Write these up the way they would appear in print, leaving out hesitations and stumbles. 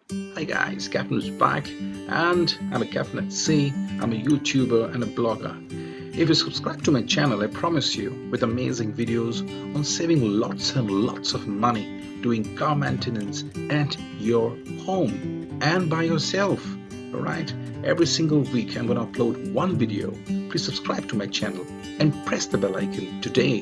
Hi guys, Captain is back and I'm a captain at sea. I'm a YouTuber and a blogger. If you subscribe to my channel, I promise you with amazing videos on saving lots and lots of money doing car maintenance at your home and by yourself. Alright, every single week I'm going to upload one video. Please subscribe to my channel and press the bell icon today.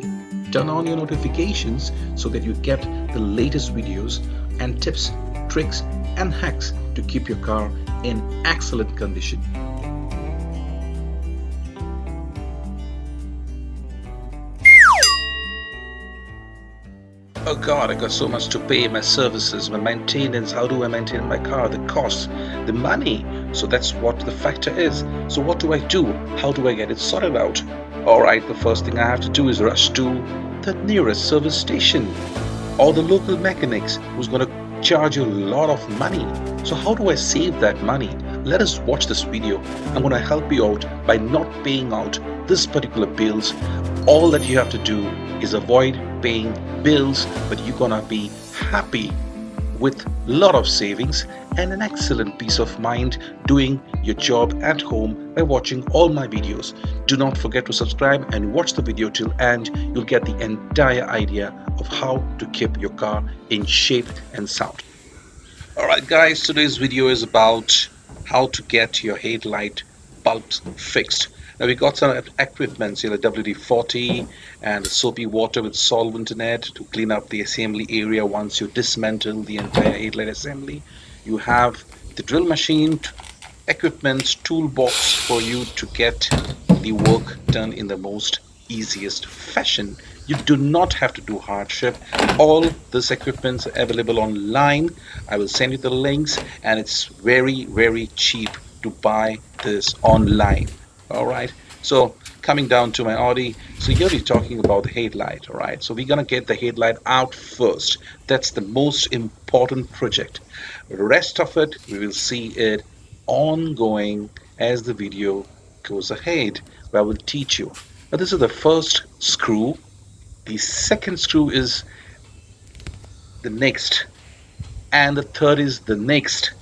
Turn on your notifications so that you get the latest videos and tips, tricks and hacks to keep your car in excellent condition. Oh God, I got so much to pay, my services, my maintenance, how do I maintain my car, the costs, the money. So that's what the factor is. So what do I do? How do I get it sorted out? Alright, the first thing I have to do is rush to the nearest service station or the local mechanics who's going to charge you a lot of money. So how do I save that money? Let us watch this video. I'm going to help you out by not paying out this particular bills. All that you have to do is avoid paying bills, but you're gonna be happy with a lot of savings and an excellent peace of mind doing your job at home by watching all my videos. Do not forget to subscribe and watch the video till end. You'll get the entire idea of how to keep your car in shape and sound. Alright guys, today's video is about how to get your headlight bulbs fixed. Now we got some equipment, the WD-40 and the soapy water with solvent in it to clean up the assembly area once you dismantle the entire headlight assembly. You have the drill machine, equipment, toolbox for you to get the work done in the most easiest fashion. You do not have to do hardship. All this equipment is available online. I will send you the links and it's very cheap to buy this online. Alright, so coming down to my Audi, so here we're talking about the headlight. Alright, so we're gonna get the headlight out first. That's the most important project. The rest of it we will see it ongoing as the video goes ahead, where I will teach you. Now this is the first screw. The second screw is the next, and the third is the next.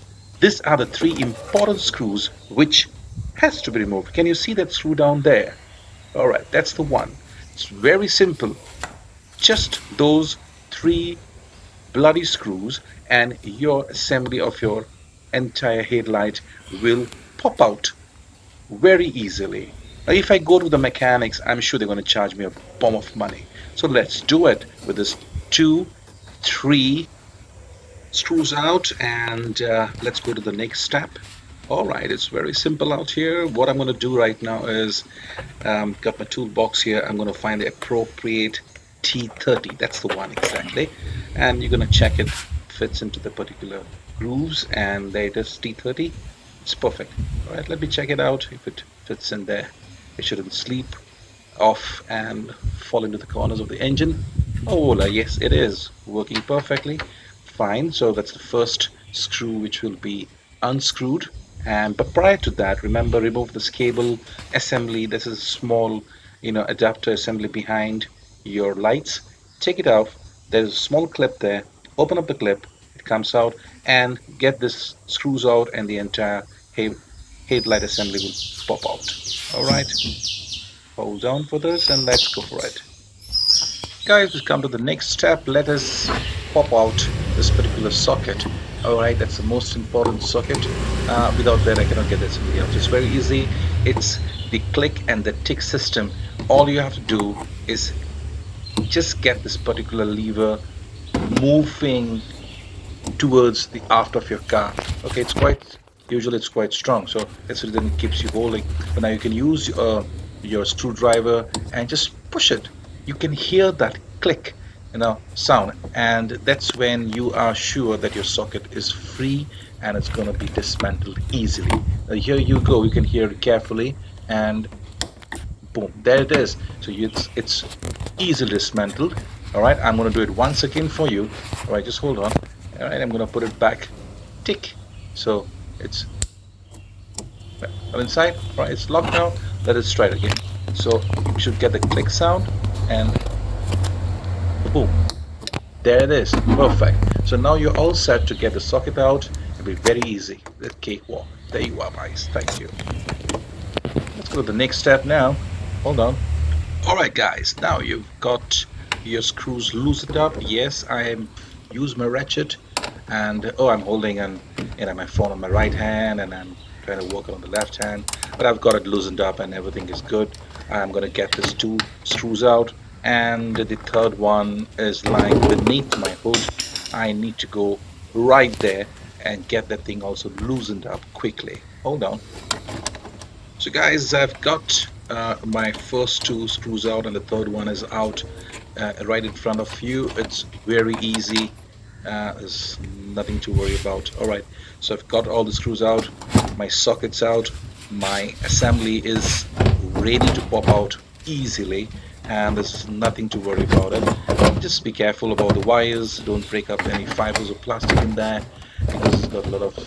These are the three important screws which has to be removed. Can you see that screw down there? Alright, that's the one. It's very simple. Just those three bloody screws and your assembly of your entire headlight will pop out very easily. Now if I go to the mechanics, I'm sure they're going to charge me a bomb of money. So let's do it with this 2-3 screws out, and let's go to the next step. Alright, it's very simple out here. What I'm going to do right now is got my toolbox here. I'm going to find the appropriate T30. That's the one exactly, and you're going to check it fits into the particular grooves, and there it is, T30. It's perfect. Alright, let me check it out if it fits in there. It shouldn't slip off and fall into the corners of the engine. Oh yes, it is working perfectly fine. So that's the first screw which will be unscrewed. And but prior to that, remember, remove this cable assembly. This is a small adapter assembly behind your lights. Take it out. There's a small clip there. Open up the clip, it comes out, and get this screws out, and the entire headlight assembly will pop out. Alright, hold on for this and let's go for it. Guys, we've come to the next step. Let us pop out this particular socket. Alright, that's the most important socket. Without that I cannot get this video out. It's very easy. It's the click and the tick system. All you have to do is just get this particular lever moving towards the aft of your car. Okay, it's quite strong, so that's the reason it keeps you holding. But now you can use your screwdriver and just push it. You can hear that click sound, and that's when you are sure that your socket is free and it's going to be dismantled easily. Now here you go, you can hear it carefully, and boom, there it is. So it's easily dismantled. Alright, I'm going to do it once again for you. Alright, just hold on. Alright, I'm going to put it back. Tick. So it's inside. Right, it's locked now. Let us try it again. So you should get the click sound, and boom, there it is. Perfect. So now you're all set to get the socket out. It'll be very easy. The cakewalk. There you are, guys. Thank you. Let's go to the next step now. Hold on. All right, guys. Now you've got your screws loosened up. Yes, I am use my ratchet, and oh, I'm holding my phone on my right hand, and I'm trying to work it on the left hand. But I've got it loosened up, and everything is good. I'm gonna get these two screws out, and the third one is lying beneath my hood. I need to go right there and get that thing also loosened up quickly. Hold on. So guys, I've got my first two screws out and the third one is out right in front of you. It's very easy. There's nothing to worry about. All right, so I've got all the screws out, my sockets out, my assembly is ready to pop out easily, and there's nothing to worry about it. Just be careful about the wires, don't break up any fibers of plastic in there because it's got a lot of,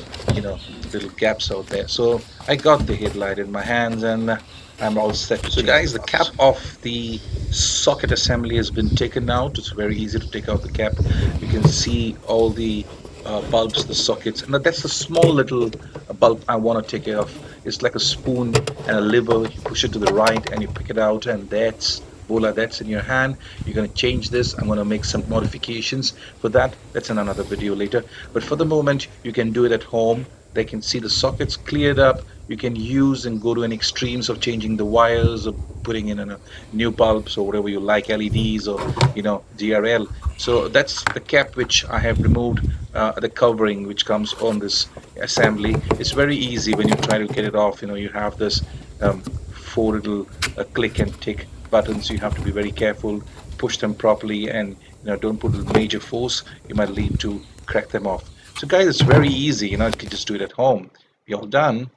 little gaps out there. So I got the headlight in my hands and I'm all set to. So guys, the cap of the socket assembly has been taken out. It's very easy to take out the cap. You can see all the bulbs, the sockets. Now that's a small little bulb I want to take care of. It's like a spoon and a lever. You push it to the right and you pick it out, and that's voila, that's in your hand. You're going to change this. I'm going to make some modifications for that. That's in another video later. But for the moment, you can do it at home. They can see the sockets cleared up. You can use and go to any extremes of changing the wires or putting in a new bulbs or whatever you like, LEDs or DRL. So that's the cap which I have removed, the covering which comes on this assembly. It's very easy when you try to get it off. You have this four little click and tick buttons. You have to be very careful, push them properly, and don't put a major force. You might lead to crack them off. So guys, it's very easy. You can just do it at home. You're all done.